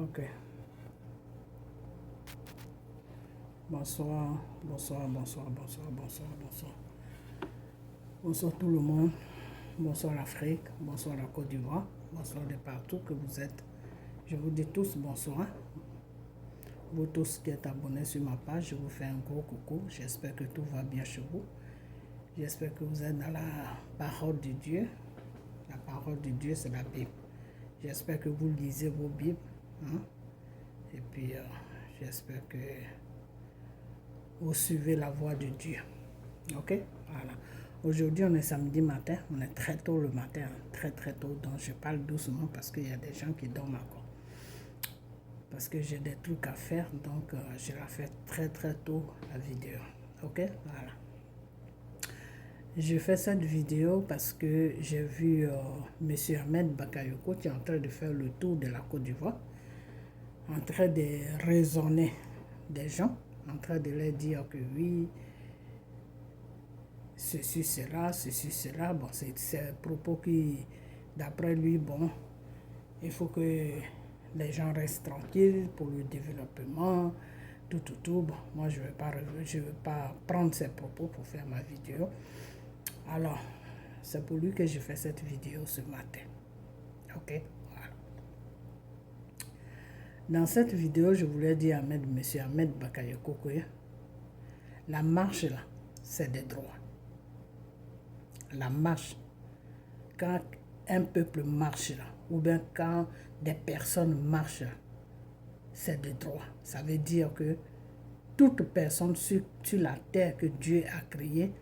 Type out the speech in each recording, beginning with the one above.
Ok. Bonsoir, bonsoir, bonsoir, bonsoir, bonsoir, bonsoir. Bonsoir tout le monde. Bonsoir l'Afrique, bonsoir la Côte d'Ivoire, bonsoir de partout que vous êtes. Je vous dis tous bonsoir. Vous tous qui êtes abonnés sur ma page, je vous fais un gros coucou. J'espère que tout va bien chez vous. J'espère que vous êtes dans la parole de Dieu. La parole de Dieu, c'est la Bible. J'espère que vous lisez vos Bibles. Hein? Et puis, j'espère que vous suivez la voie de Dieu. Ok? Voilà. Aujourd'hui, on est samedi matin. On est très tôt le matin. Très, très tôt. Donc, je parle doucement parce qu'il y a des gens qui dorment encore. Parce que j'ai des trucs à faire. Donc, je la fais très, très tôt, la vidéo. Ok? Voilà. Je fais cette vidéo parce que j'ai vu M. Ahmed Bakayoko qui est en train de faire le tour de la Côte d'Ivoire, en train de raisonner des gens, en train de leur dire que oui, ceci, cela. Bon, c'est un propos qui, d'après lui, bon, il faut que les gens restent tranquilles pour le développement, tout. Bon, moi, je ne veux pas prendre ces propos pour faire ma vidéo. Alors, c'est pour lui que je fais cette vidéo ce matin. Ok? Voilà. Dans cette vidéo, je voulais dire à M. Ahmed Bakayoko que la marche là, c'est des droits. La marche, quand un peuple marche là, ou bien quand des personnes marchent là, c'est des droits. Ça veut dire que toute personne sur la terre que Dieu a créée,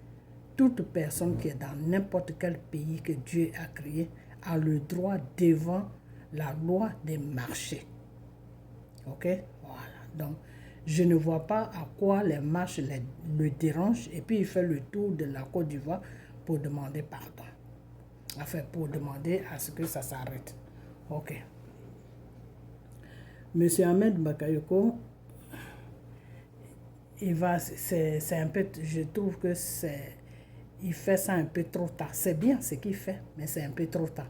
toute personne qui est dans n'importe quel pays que Dieu a créé a le droit devant la loi des marchés. Ok? Voilà. Donc, je ne vois pas à quoi les marches le dérangent. Et puis, il fait le tour de la Côte d'Ivoire pour demander pardon. Enfin, pour demander à ce que ça s'arrête. Ok. Monsieur Ahmed Bakayoko, c'est un peu, je trouve que il fait ça un peu trop tard. C'est bien ce qu'il fait, mais c'est un peu trop tard.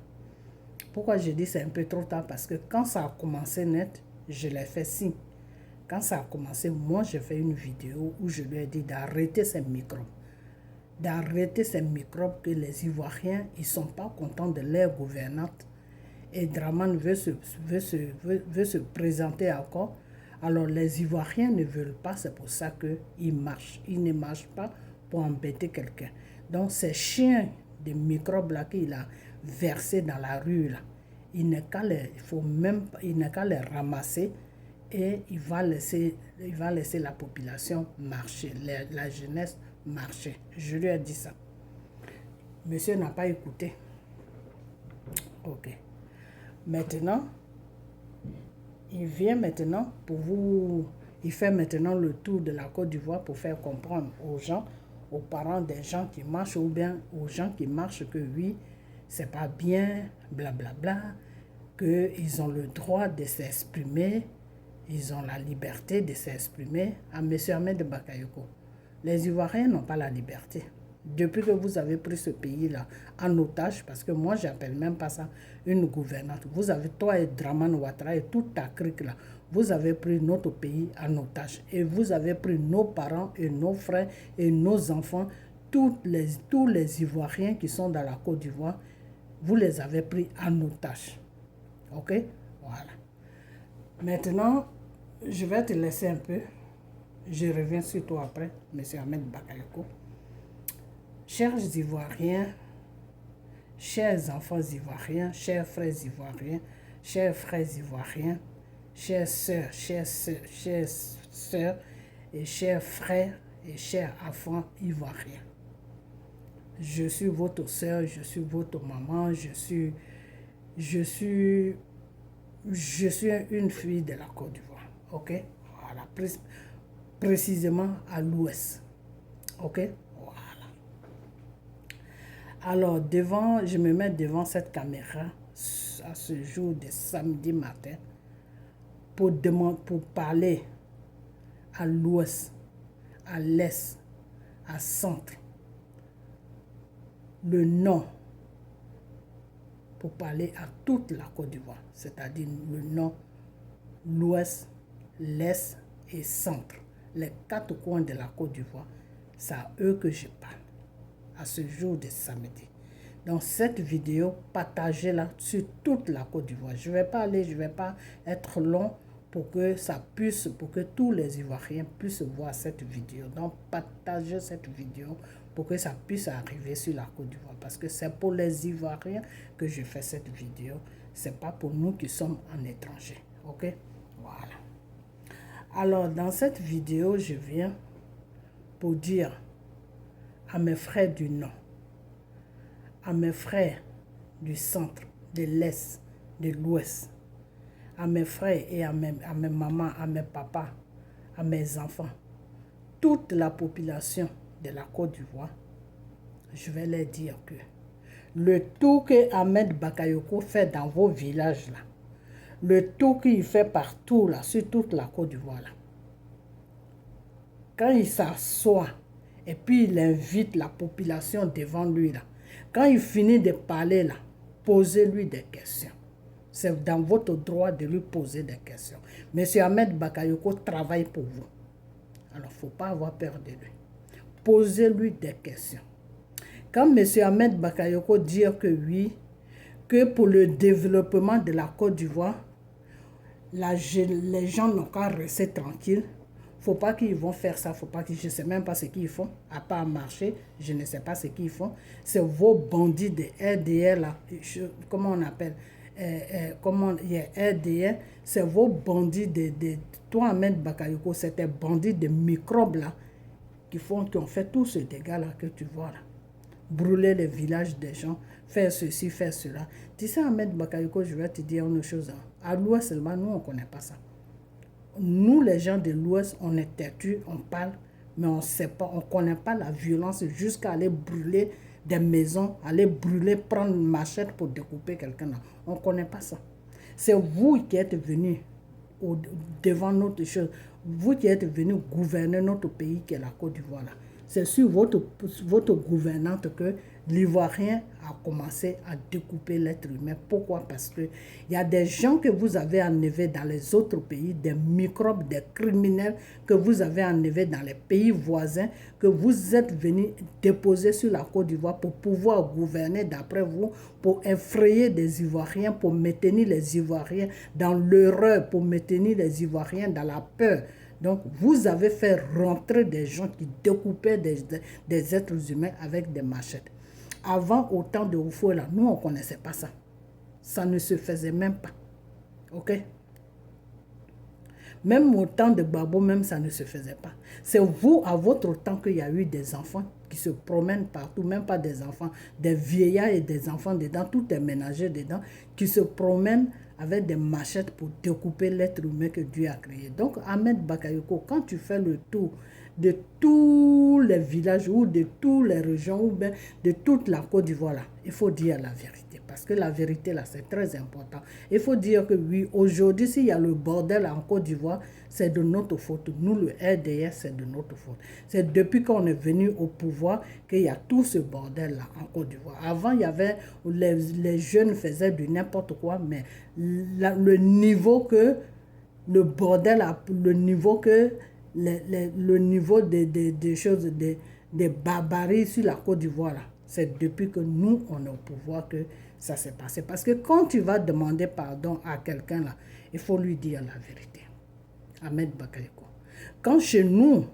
Pourquoi je dis c'est un peu trop tard? Parce que quand ça a commencé net, je l'ai fait signe. Quand ça a commencé, moi j'ai fait une vidéo où je lui ai dit d'arrêter ces microbes. D'arrêter ces microbes que les Ivoiriens, ils ne sont pas contents de leur gouvernante. Et Draman veut se présenter encore. Alors les Ivoiriens ne veulent pas, c'est pour ça qu'ils marchent. Ils ne marchent pas pour embêter quelqu'un. Donc ces chiens de microbes là qu'il a versés dans la rue là, il n'est qu'à les ramasser et il va laisser la population marcher, la jeunesse marcher. Je lui ai dit ça. Monsieur n'a pas écouté. Ok. Maintenant, il vient maintenant pour vous... Il fait maintenant le tour de la Côte d'Ivoire pour faire comprendre aux gens, aux parents des gens qui marchent ou bien aux gens qui marchent que oui, c'est pas bien, blablabla, qu'ils ont le droit de s'exprimer, ils ont la liberté de s'exprimer à M. Ahmed Bakayoko. Les Ivoiriens n'ont pas la liberté. Depuis que vous avez pris ce pays-là en otage, parce que moi, je n'appelle même pas ça une gouvernante. Vous avez, toi et Draman Ouattara et toute ta clique-là, vous avez pris notre pays en otage. Et vous avez pris nos parents et nos frères et nos enfants, tous les Ivoiriens qui sont dans la Côte d'Ivoire, vous les avez pris en otage. Ok? Voilà. Maintenant, je vais te laisser un peu. Je reviens sur toi après, M. Ahmed Bakayoko. Chers Ivoiriens, chers enfants ivoiriens, chers frères ivoiriens, chers sœurs et chers frères et chers enfants ivoiriens. Je suis votre sœur, je suis votre maman, je suis une fille de la Côte d'Ivoire. Ok? Voilà, précisément à l'ouest. Ok? Alors, je me mets devant cette caméra à ce jour de samedi matin pour parler à l'ouest, à l'est, à centre, le nord, pour parler à toute la Côte d'Ivoire, c'est-à-dire le nord, l'ouest, l'est et centre. Les 4 coins de la Côte d'Ivoire, c'est à eux que je parle, à ce jour de samedi. Donc cette vidéo, partagez-la sur toute la Côte d'Ivoire. Je ne vais pas être long pour que tous les Ivoiriens puissent voir cette vidéo. Donc partagez cette vidéo pour que ça puisse arriver sur la Côte d'Ivoire. Parce que c'est pour les Ivoiriens que je fais cette vidéo. Ce n'est pas pour nous qui sommes en étranger. Ok? Voilà. Alors dans cette vidéo, je viens pour dire à mes frères du Nord, à mes frères du centre, de l'Est, de l'Ouest, à mes frères et à mes mamans, à mes papas, à mes enfants, toute la population de la Côte d'Ivoire, je vais leur dire que le tour que Ahmed Bakayoko fait dans vos villages là, le tour qu'il fait partout là, sur toute la Côte d'Ivoire là, quand il s'assoit et puis il invite la population devant lui là, quand il finit de parler là, posez-lui des questions. C'est dans votre droit de lui poser des questions. Monsieur Ahmed Bakayoko travaille pour vous. Alors, il ne faut pas avoir peur de lui. Posez-lui des questions. Quand monsieur Ahmed Bakayoko dit que oui, que pour le développement de la Côte d'Ivoire, les gens n'ont qu'à rester tranquilles. Il ne faut pas qu'ils vont faire ça, faut pas que, je ne sais même pas ce qu'ils font, à part marcher, je ne sais pas ce qu'ils font. C'est vos bandits de RDR, là, comment on appelle, il y a RDR, c'est vos bandits toi Ahmed Bakayoko, c'est des bandits de microbes là, qui ont fait tout ce dégât là que tu vois là. Brûler les villages des gens, faire ceci, faire cela. Tu sais Ahmed Bakayoko, je vais te dire une chose, hein. À l'Ouest seulement, nous on ne connaît pas ça. Nous, les gens de l'Ouest, on est têtus, on parle, mais on ne sait pas, on ne connaît pas la violence jusqu'à aller brûler des maisons, aller brûler, prendre une machette pour découper quelqu'un. On ne connaît pas ça. C'est vous qui êtes venus devant notre chose, vous qui êtes venus gouverner notre pays qui est la Côte d'Ivoire. C'est sur votre gouvernante que l'Ivoirien a commencé à découper l'être humain. Pourquoi? Parce qu'il y a des gens que vous avez enlevés dans les autres pays, des microbes, des criminels que vous avez enlevés dans les pays voisins, que vous êtes venus déposer sur la Côte d'Ivoire pour pouvoir gouverner d'après vous, pour effrayer des Ivoiriens, pour maintenir les Ivoiriens dans l'horreur, pour maintenir les Ivoiriens dans la peur. Donc, vous avez fait rentrer des gens qui découpaient des êtres humains avec des machettes. Avant, au temps de Oufou, là, nous, on ne connaissait pas ça. Ça ne se faisait même pas. OK? Même au temps de Babo, même ça ne se faisait pas. C'est vous, à votre temps, qu'il y a eu des enfants qui se promènent partout, même pas des enfants, des vieillards et des enfants dedans, tout est mélangé dedans, qui se promènent avec des machettes pour découper l'être humain que Dieu a créé. Donc, Ahmed Bakayoko, quand tu fais le tour de tous les villages ou de toutes les régions ou bien de toute la Côte d'Ivoire, là, il faut dire la vérité. Parce que la vérité, là, c'est très important. Il faut dire que oui, aujourd'hui, s'il y a le bordel en Côte d'Ivoire, c'est de notre faute. Nous, le RDS, c'est de notre faute. C'est depuis qu'on est venu au pouvoir qu'il y a tout ce bordel-là en Côte d'Ivoire. Avant, il y avait, les jeunes faisaient du n'importe quoi, mais le niveau que le bordel, le niveau que le niveau des choses, des barbaries sur la Côte d'Ivoire, là, c'est depuis que nous, on est au pouvoir que ça s'est passé. Parce que quand tu vas demander pardon à quelqu'un, là, il faut lui dire la vérité. Ahmed Bakayoko. Quand chez nous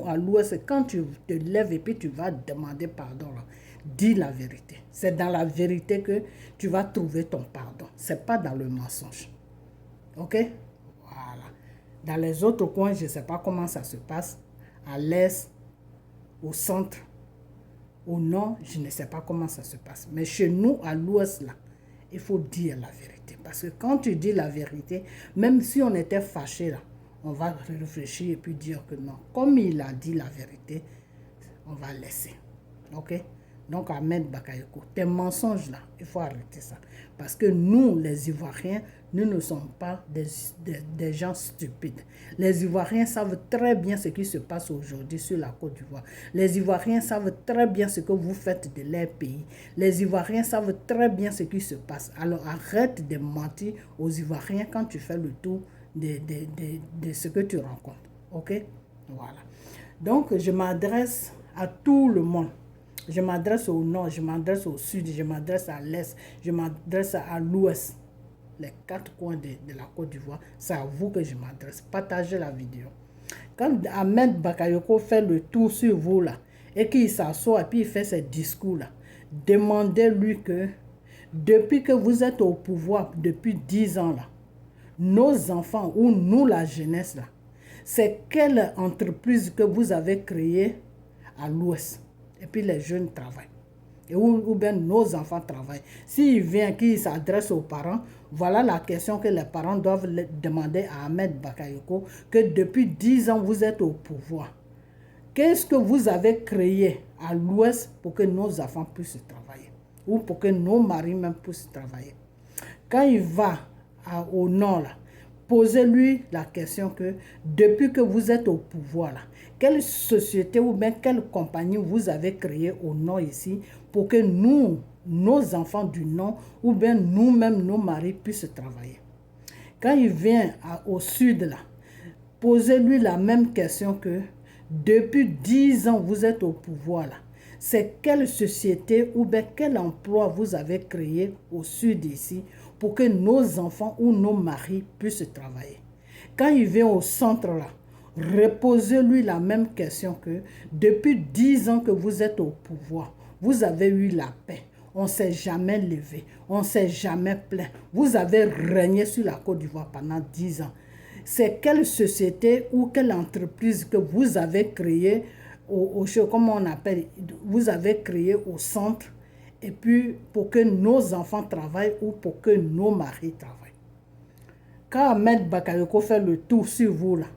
à l'Ouest, quand tu te lèves et puis tu vas demander pardon, là, dis la vérité. C'est dans la vérité que tu vas trouver ton pardon. Ce n'est pas dans le mensonge. OK? Voilà. Dans les autres coins, je ne sais pas comment ça se passe. À l'Est, au centre, au nord, je ne sais pas comment ça se passe. Mais chez nous, à l'Ouest, là, il faut dire la vérité. Parce que quand tu dis la vérité, même si on était fâché, là, on va réfléchir et puis dire que non. Comme il a dit la vérité, on va laisser. OK? Donc, Ahmed Bakayoko, tes mensonges là, il faut arrêter ça. Parce que nous, les Ivoiriens, nous ne sommes pas des gens stupides. Les Ivoiriens savent très bien ce qui se passe aujourd'hui sur la Côte d'Ivoire. Les Ivoiriens savent très bien ce que vous faites de leur pays. Les Ivoiriens savent très bien ce qui se passe. Alors, arrête de mentir aux Ivoiriens quand tu fais le tour de ce que tu rencontres. OK? Voilà. Donc, je m'adresse à tout le monde. Je m'adresse au nord, je m'adresse au sud, je m'adresse à l'est, je m'adresse à l'ouest. Les 4 coins de la Côte d'Ivoire, c'est à vous que je m'adresse. Partagez la vidéo. Quand Ahmed Bakayoko fait le tour sur vous là, et qu'il s'assoit et puis il fait ses discours là, demandez-lui que depuis que vous êtes au pouvoir, depuis 10 ans là, nos enfants ou nous la jeunesse là, c'est quelle entreprise que vous avez créée à l'ouest. Et puis les jeunes travaillent. Et ou bien nos enfants travaillent. S'il vient, qu'il s'adresse aux parents, voilà la question que les parents doivent demander à Ahmed Bakayoko, que depuis 10 ans, vous êtes au pouvoir. Qu'est-ce que vous avez créé à l'ouest pour que nos enfants puissent travailler? Ou pour que nos maris même puissent travailler? Quand il va au nord, là, posez-lui la question que depuis que vous êtes au pouvoir, là, quelle société ou bien quelle compagnie vous avez créé au nord ici pour que nous, nos enfants du nord, ou bien nous-mêmes, nos maris puissent travailler. Quand il vient au sud, là, posez-lui la même question que depuis 10 ans vous êtes au pouvoir, là. C'est quelle société ou bien quel emploi vous avez créé au sud ici pour que nos enfants ou nos maris puissent travailler. Quand il vient au centre là, reposez-lui la même question que depuis 10 ans que vous êtes au pouvoir, vous avez eu la paix. On ne s'est jamais levé, on ne s'est jamais plaint. Vous avez régné sur la Côte d'Ivoire pendant 10 ans. C'est quelle société ou quelle entreprise que vous avez créée comment on appelle, vous avez créé au centre, et puis pour que nos enfants travaillent ou pour que nos maris travaillent. Quand Ahmed Bakayoko fait le tour sur vous là,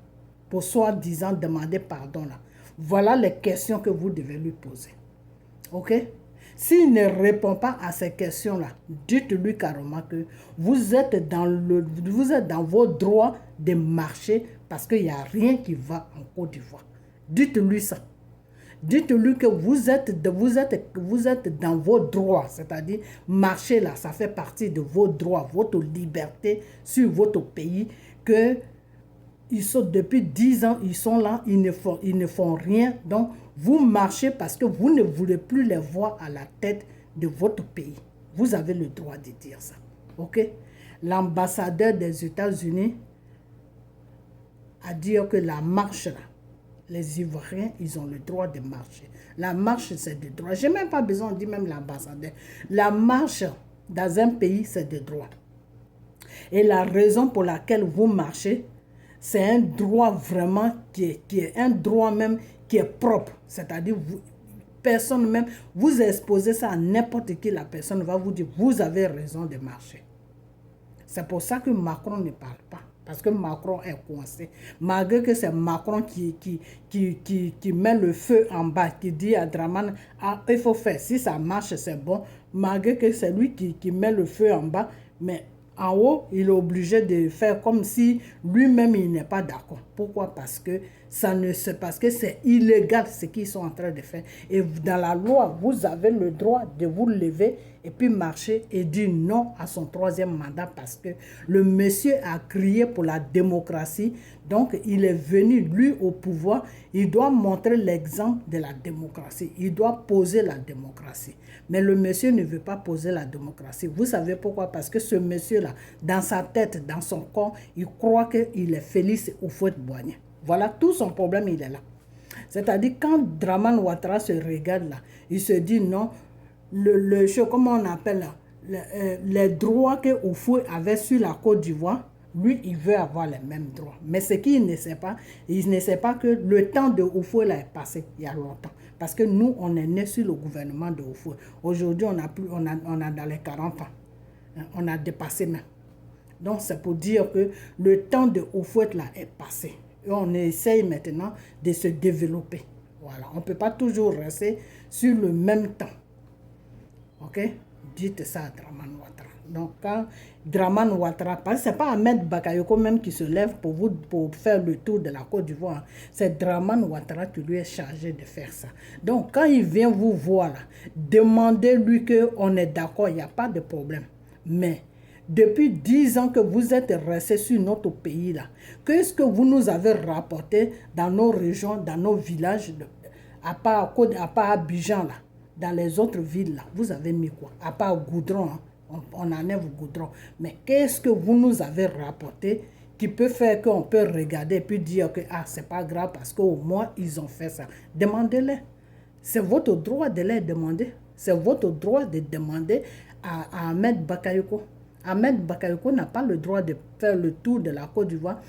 pour soi-disant demander pardon là, voilà les questions que vous devez lui poser. OK? S'il ne répond pas à ces questions-là, dites-lui carrément que vous êtes dans vos droits de marcher parce qu'il n'y a rien qui va en Côte d'Ivoire. Dites-lui ça. Dites-lui que vous êtes dans vos droits, c'est-à-dire marcher là, ça fait partie de vos droits, votre liberté sur votre pays, que ils sont depuis 10 ans, ils sont là, ils ne font rien. Donc, vous marchez parce que vous ne voulez plus les voir à la tête de votre pays. Vous avez le droit de dire ça. OK? L'ambassadeur des États-Unis a dit que la marche là, les Ivoiriens, ils ont le droit de marcher. La marche, c'est des droits. Je n'ai même pas besoin de dire même l'ambassadeur. La marche dans un pays, c'est des droits. Et la raison pour laquelle vous marchez, c'est un droit vraiment qui est un droit même qui est propre. C'est-à-dire, personne même, vous exposez ça à n'importe qui, la personne va vous dire, vous avez raison de marcher. C'est pour ça que Macron ne parle pas. Parce que Macron est coincé. Malgré que c'est Macron qui met le feu en bas, qui dit à Dramane, ah, il faut faire, si ça marche, c'est bon. Malgré que c'est lui qui met le feu en bas, mais en haut, il est obligé de faire comme si lui-même, il n'est pas d'accord. Pourquoi? Parce que c'est illégal ce qu'ils sont en train de faire. Et dans la loi, vous avez le droit de vous lever et puis marcher et dire non à son 3e mandat parce que le monsieur a crié pour la démocratie. Donc, il est venu, lui, au pouvoir. Il doit montrer l'exemple de la démocratie. Il doit poser la démocratie. Mais le monsieur ne veut pas poser la démocratie. Vous savez pourquoi? Parce que ce monsieur-là, dans sa tête, dans son corps, il croit qu'il est Félix Houphouët-Boigny. Voilà, tout son problème, il est là. C'est-à-dire, quand Dramane Ouattara se regarde là, il se dit non, comment on appelle là, les droits que Houphouët avait sur la Côte d'Ivoire, lui, il veut avoir les mêmes droits. Mais ce qu'il ne sait pas, il ne sait pas que le temps de Houphouët là est passé il y a longtemps. Parce que nous, on est nés sur le gouvernement de Houphouët. Aujourd'hui, on a dans les 40 ans. On a dépassé même. Donc, c'est pour dire que le temps de Houphouët là est passé. Et on essaye maintenant de se développer. Voilà. On ne peut pas toujours rester sur le même temps. OK? Dites ça à Dramane Ouattara. Donc, quand Dramane Ouattara, parce que ce n'est pas Ahmed Bakayoko même qui se lève pour faire le tour de la Côte d'Ivoire. C'est Dramane Ouattara qui lui est chargé de faire ça. Donc, quand il vient vous voir, là, demandez-lui qu'on est d'accord, il n'y a pas de problème. Mais depuis 10 ans que vous êtes restés sur notre pays là, qu'est-ce que vous nous avez rapporté dans nos régions, dans nos villages, à part Abidjan là, dans les autres villes là, vous avez mis quoi? À part goudron, hein? On enlève goudron. Mais qu'est-ce que vous nous avez rapporté qui peut faire qu'on peut regarder et puis dire que ah, c'est pas grave parce qu'au moins ils ont fait ça. Demandez-les. C'est votre droit de les demander. C'est votre droit de demander à Ahmed Bakayoko. Ahmed Bakayoko n'a pas le droit de faire le tour de la Côte d'Ivoire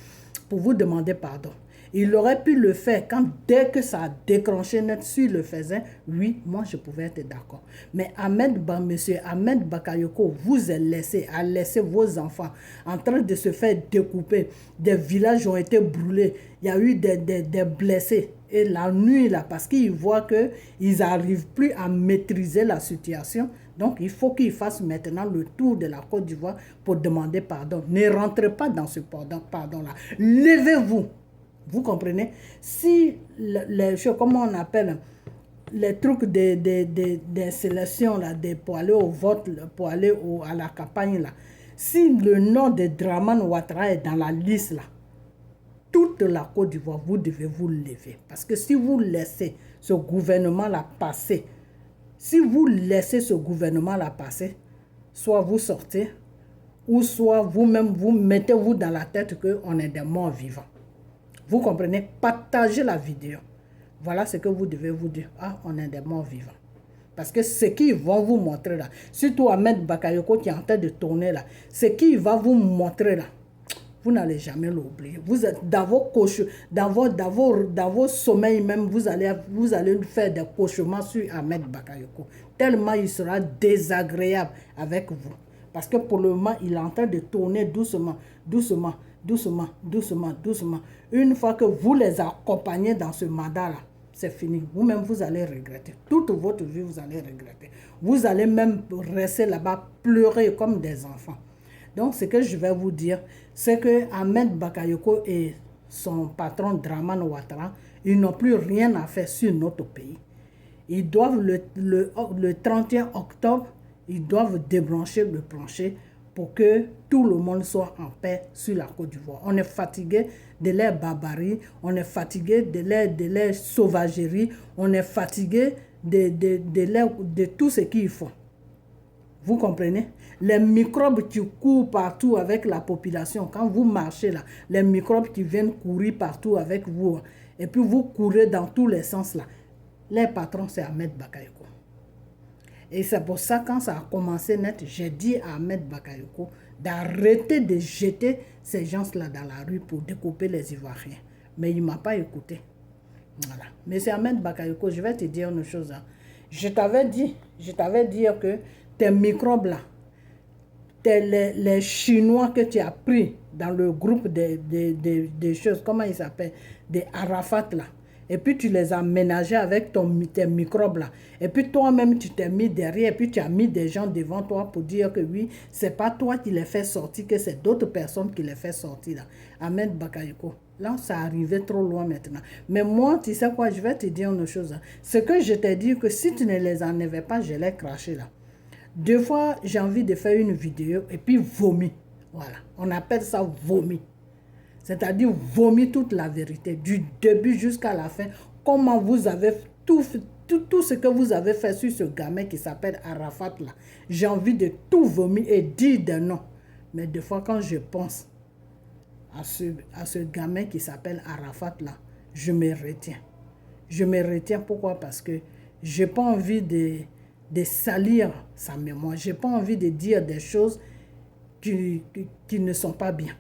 pour vous demander pardon. Il aurait pu le faire dès que ça a déclenché net, s'il le faisait, oui, moi je pouvais être d'accord. Mais monsieur Ahmed Bakayoko vous a laissé vos enfants en train de se faire découper. Des villages ont été brûlés, il y a eu des blessés. Et la nuit, là, parce qu'ils voient qu'ils n'arrivent plus à maîtriser la situation, donc il faut qu'ils fassent maintenant le tour de la Côte d'Ivoire pour demander pardon. Ne rentrez pas dans ce pardon-là. Levez-vous. Vous comprenez? Si les choses, comment on appelle, les trucs des sélections, là, pour aller au vote, pour aller à la campagne, là, si le nom de Dramane Ouattara est dans la liste, là, toute la Côte d'Ivoire, vous devez vous lever. Parce que si vous laissez ce gouvernement-là passer, soit vous sortez, ou soit vous-même, vous mettez-vous dans la tête qu'on est des morts vivants. Vous comprenez? Partagez la vidéo. Voilà ce que vous devez vous dire. Ah, on est des morts vivants. Parce que ce qu'ils vont vous montrer là, surtout Ahmed Bakayoko qui est en train de tourner là, ce qu'il va vous montrer là, vous n'allez jamais l'oublier. Vous êtes dans vos sommeils même, vous allez faire des cauchemars sur Ahmed Bakayoko. Tellement il sera désagréable avec vous. Parce que pour le moment, il est en train de tourner doucement. Une fois que vous les accompagnez dans ce mandat-là, c'est fini. Vous-même, vous allez regretter. Toute votre vie, vous allez regretter. Vous allez même rester là-bas, pleurer comme des enfants. Donc, ce que je vais vous dire, c'est que Ahmed Bakayoko et son patron Dramane Ouattara, ils n'ont plus rien à faire sur notre pays. Ils doivent, le 31 octobre, ils doivent débrancher le plancher pour que tout le monde soit en paix sur la Côte d'Ivoire. On est fatigué de leur barbarie, on est fatigué de leur sauvagerie, on est fatigué de tout ce qu'ils font. Vous comprenez? Les microbes qui courent partout avec la population, quand vous marchez là, les microbes qui viennent courir partout avec vous, et puis vous courez dans tous les sens là, les patrons c'est Ahmed Bakayoko. Et c'est pour ça, quand ça a commencé net, j'ai dit à Ahmed Bakayoko d'arrêter de jeter ces gens-là dans la rue pour découper les Ivoiriens. Mais il ne m'a pas écouté. Voilà. Mais c'est Ahmed Bakayoko, je vais te dire une chose. Hein. Je t'avais dit que tes microbes là, les Chinois que tu as pris dans le groupe des choses, comment ils s'appellent, des Arafat là. Et puis tu les as ménagés avec tes microbes là. Et puis toi-même tu t'es mis derrière, et puis tu as mis des gens devant toi pour dire que oui, c'est pas toi qui les fais sortir, que c'est d'autres personnes qui les font sortir là. Ahmed Bakayoko. Là, ça arrivait trop loin maintenant. Mais moi, tu sais quoi, je vais te dire une chose. Hein. Ce que je t'ai dit, que si tu ne les enlevais pas, je les crachais là. Deux fois, j'ai envie de faire une vidéo et puis vomir. Voilà, on appelle ça vomir. C'est-à-dire vomir toute la vérité, du début jusqu'à la fin. Comment vous avez tout ce que vous avez fait sur ce gamin qui s'appelle Arafat là. J'ai envie de tout vomir et dire des noms. Mais des fois, quand je pense à ce gamin qui s'appelle Arafat là, je me retiens. Je me retiens pourquoi? Parce que je n'ai pas envie de salir sa mémoire. Je n'ai pas envie de dire des choses qui ne sont pas bien.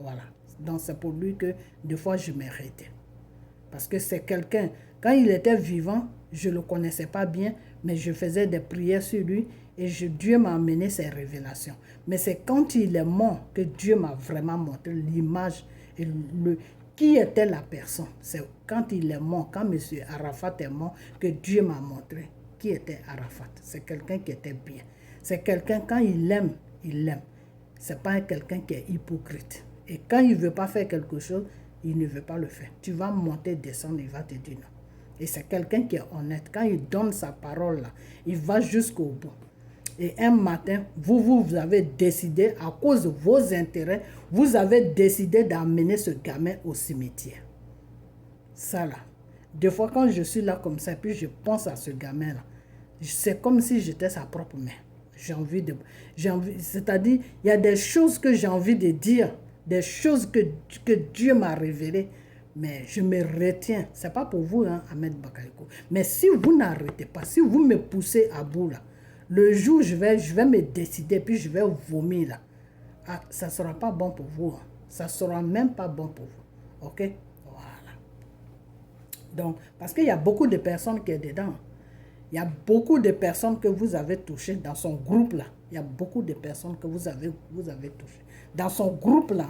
Voilà. Donc c'est pour lui que des fois je me retiens. Parce que c'est quelqu'un, quand il était vivant, je ne le connaissais pas bien, mais je faisais des prières sur lui et Dieu m'a amené ses révélations. Mais c'est quand il est mort que Dieu m'a vraiment montré l'image et qui était la personne. C'est quand il est mort, quand M. Arafat est mort, que Dieu m'a montré qui était Arafat. C'est quelqu'un qui était bien. C'est quelqu'un, quand il aime, il aime. Ce n'est pas quelqu'un qui est hypocrite. Et quand il ne veut pas faire quelque chose, il ne veut pas le faire. Tu vas monter, descendre, il va te dire non. Et c'est quelqu'un qui est honnête. Quand il donne sa parole, là, il va jusqu'au bout. Et un matin, vous avez décidé, à cause de vos intérêts, vous avez décidé d'amener ce gamin au cimetière. Ça là. Des fois, quand je suis là comme ça, puis je pense à ce gamin-là, c'est comme si j'étais sa propre mère. C'est-à-dire, il y a des choses que j'ai envie de dire, des choses que Dieu m'a révélées, mais je me retiens. Ce n'est pas pour vous, hein, Ahmed Bakayoko. Mais si vous n'arrêtez pas, si vous me poussez à bout, là, le jour où je vais me décider, puis je vais vomir, là, ça ne sera pas bon pour vous. Hein. Ça ne sera même pas bon pour vous. OK? Voilà. Donc, parce qu'il y a beaucoup de personnes qui sont dedans. Il y a beaucoup de personnes que vous avez touchées dans son groupe-là. Il y a beaucoup de personnes que vous avez touchées. Dans son groupe-là,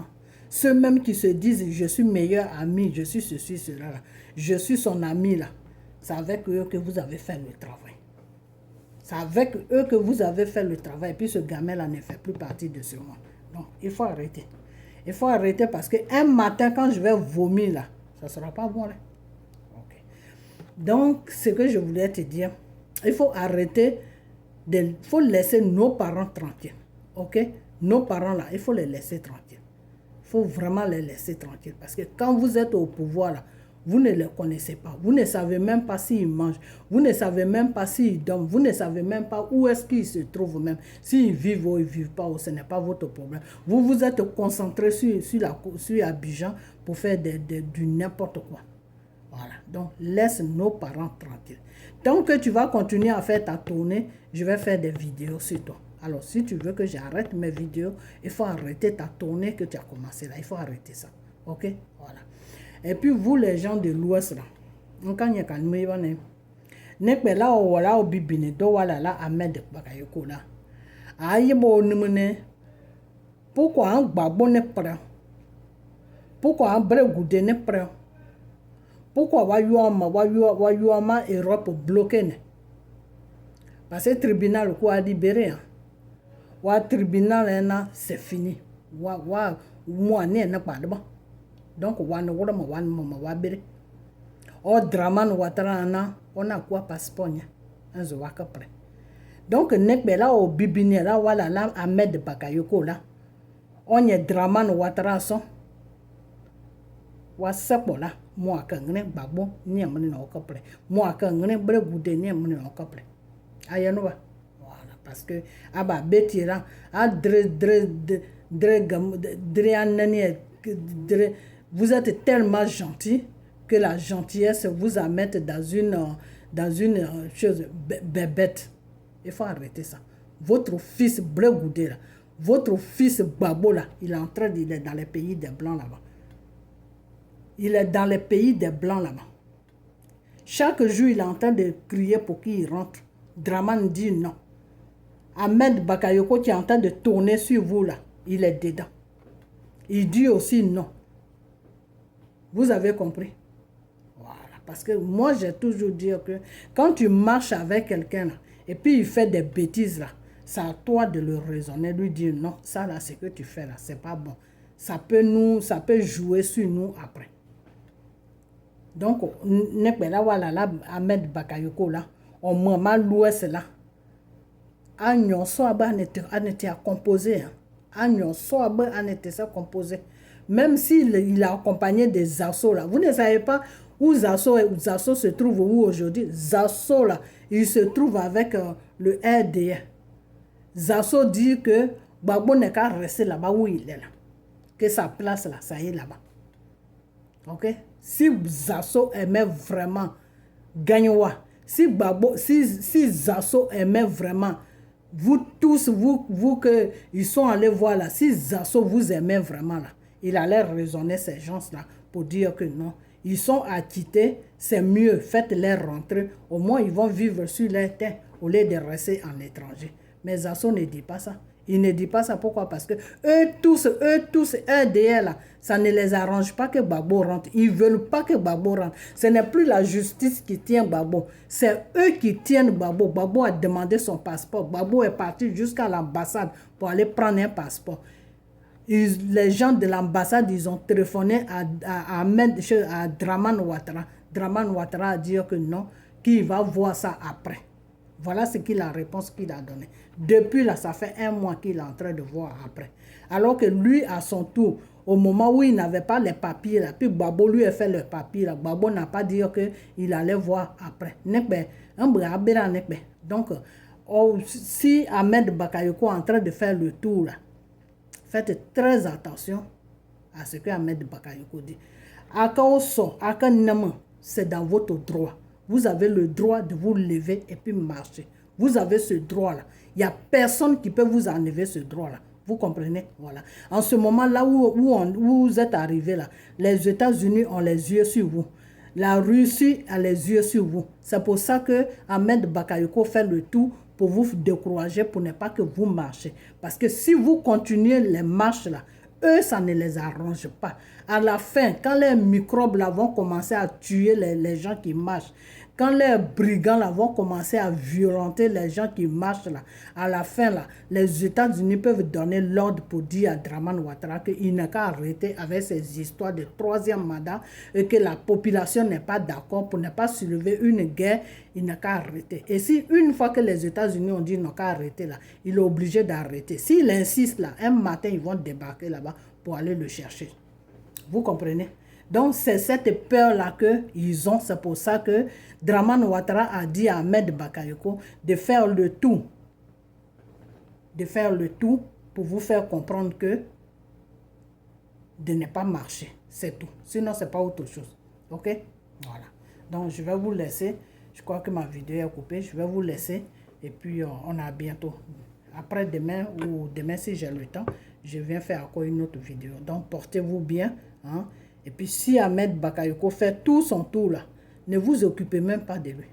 ceux même qui se disent « je suis meilleur ami, je suis ceci, cela, là. Je suis son ami », là. C'est avec eux que vous avez fait le travail. C'est avec eux que vous avez fait le travail. Et puis ce gamin-là ne fait plus partie de ce monde. Donc, il faut arrêter. Il faut arrêter parce qu'un matin, quand je vais vomir, là, ça ne sera pas bon. Là. Okay. Donc, ce que je voulais te dire, il faut arrêter, il faut laisser nos parents tranquilles. OK? Nos parents, là, il faut les laisser tranquilles. Il faut vraiment les laisser tranquilles. Parce que quand vous êtes au pouvoir, là, vous ne les connaissez pas. Vous ne savez même pas s'ils mangent. Vous ne savez même pas s'ils dorment. Vous ne savez même pas où est-ce qu'ils se trouvent même. S'ils vivent ou ils ne vivent pas, ce n'est pas votre problème. Vous vous êtes concentré sur Abidjan pour faire du n'importe quoi. Voilà. Donc, laisse nos parents tranquilles. Tant que tu vas continuer à faire ta tournée, je vais faire des vidéos sur toi. Alors, si tu veux que j'arrête mes vidéos, il faut arrêter ta tournée que tu as commencé là. Il faut arrêter ça. OK? Voilà. Et puis, vous, les gens de l'Ouest, là, quand il y a un peu de temps, là, voilà, au bibine, do wala la Ahmed Bakayoko là. Aïe, bon, pourquoi un babo n'est pas? Pourquoi un vrai goudé n'est pas? Pourquoi wayuama Europe bloqué? Parce que le tribunal a libéré. Le tribunal, c'est fini. Moi, n'est pas de bon. Donc, o Draman Ouattara, on a quoi passeport? Donc, là, au bibine, là, voilà, là, Ahmed Bakayoko, là. On y est Draman Ouattara, son. Là. Moi, quand on est babo, ni amène au couple. Moi, quand on est bregoudé, ni amène au couple. Ayanova. Voilà, parce que, aba, betira, vous êtes tellement gentil que la gentillesse vous amène dans une chose bête. Il faut arrêter ça. Votre fils bregoudé, là, votre fils babo, là, il est dans les pays des blancs là-bas. Il est dans les pays des blancs là-bas. Chaque jour, il est en train de crier pour qu'il rentre. Draman dit non. Ahmed Bakayoko qui est en train de tourner sur vous là, il est dedans. Il dit aussi non. Vous avez compris? Voilà. Parce que moi, j'ai toujours dit que quand tu marches avec quelqu'un là, et puis il fait des bêtises là, c'est à toi de le raisonner, lui dire non, ça là, ce que tu fais là, c'est pas bon. Ça peut jouer sur nous après. Donc, là, voilà, là, Ahmed Bakayoko, là, on m'a l'ouest, là. Agnon soaba n'était à composer. Agnon soaba n'était à composer. Même s'il a accompagné des assauts, là. Vous ne savez pas où Zasso se trouve où aujourd'hui. Zasso, là, il se trouve avec le RDA. Zasso dit que Gbagbo n'est qu'à rester là-bas où il est, là. Que sa place, là, ça y est là-bas. OK? Si Zasso aimait vraiment Gagnoua, si Zasso aimait vraiment, vous tous, vous que ils sont allés voir là, si Zasso vous aimait vraiment là, il allait raisonner ces gens-là pour dire que non, ils sont acquittés, c'est mieux, faites-les rentrer, au moins ils vont vivre sur leur terre au lieu de rester en étranger. Mais Zasso ne dit pas ça. Il ne dit pas ça. Pourquoi? Parce que eux tous, RDL, là, ça ne les arrange pas que Gbagbo rentre. Ils ne veulent pas que Gbagbo rentre. Ce n'est plus la justice qui tient Gbagbo. C'est eux qui tiennent Gbagbo. Gbagbo a demandé son passeport. Gbagbo est parti jusqu'à l'ambassade pour aller prendre un passeport. Les gens de l'ambassade, ils ont téléphoné à Draman Ouattara. Draman Ouattara a dit que non, qu'il va voir ça après. Voilà ce qu'il la réponse qu'il a donnée. Depuis là, ça fait 1 mois qu'il est en train de voir après. Alors que lui, à son tour, au moment où il n'avait pas les papiers, là, puis Gbagbo lui a fait le papier, là, Gbagbo n'a pas dit qu'il allait voir après. Donc, si Ahmed Bakayoko est en train de faire le tour, là, faites très attention à ce que Ahmed Bakayoko dit. C'est dans votre droit. Vous avez le droit de vous lever et puis marcher. Vous avez ce droit-là. Il n'y a personne qui peut vous enlever ce droit-là. Vous comprenez? Voilà. En ce moment, là où vous êtes arrivé, là, les États-Unis ont les yeux sur vous. La Russie a les yeux sur vous. C'est pour ça que Ahmed Bakayoko fait le tout pour vous décourager, pour ne pas que vous marchez. Parce que si vous continuez les marches là, eux, ça ne les arrange pas. À la fin, quand les microbes là vont commencer à tuer les gens qui marchent, quand les brigands là vont commencer à violenter les gens qui marchent là, à la fin là, les États-Unis peuvent donner l'ordre pour dire à Dramane Ouattara qu'il n'a qu'à arrêter avec ces histoires de 3e mandat et que la population n'est pas d'accord pour ne pas soulever une guerre, il n'a qu'à arrêter. Et si une fois que les États-Unis ont dit qu'il n'a qu'à arrêter là, il est obligé d'arrêter. S'il insiste là, un matin ils vont débarquer là-bas pour aller le chercher. Vous comprenez? Donc, c'est cette peur-là qu'ils ont. C'est pour ça que Dramane Ouattara a dit à Ahmed Bakayoko de faire le tout. De faire le tout pour vous faire comprendre que de ne pas marcher. C'est tout. Sinon, ce n'est pas autre chose. OK? Voilà. Donc, je vais vous laisser. Je crois que ma vidéo est coupée. Je vais vous laisser. Et puis, on a bientôt. Après demain ou demain, si j'ai le temps, je viens faire encore une autre vidéo. Donc, portez-vous bien. Hein? Et puis, si Ahmed Bakayoko fait tout son tour là, ne vous occupez même pas de lui.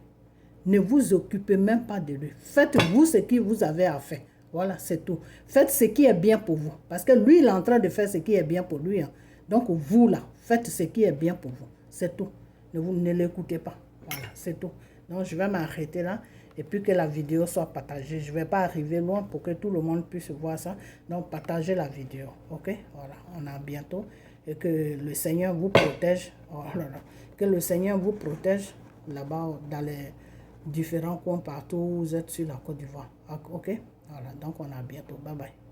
Ne vous occupez même pas de lui. Faites-vous ce que vous avez à faire. Voilà, c'est tout. Faites ce qui est bien pour vous. Parce que lui, il est en train de faire ce qui est bien pour lui. Hein. Donc, vous là, faites ce qui est bien pour vous. C'est tout. Ne l'écoutez pas. Voilà, c'est tout. Donc, je vais m'arrêter là. Et puis que la vidéo soit partagée. Je ne vais pas arriver loin pour que tout le monde puisse voir ça. Donc, partagez la vidéo. OK? Voilà, on a bientôt. Et que le Seigneur vous protège. Oh là là. Que le Seigneur vous protège là-bas dans les différents coins partout où vous êtes sur la Côte d'Ivoire. OK? Voilà, donc on a bientôt. Bye bye.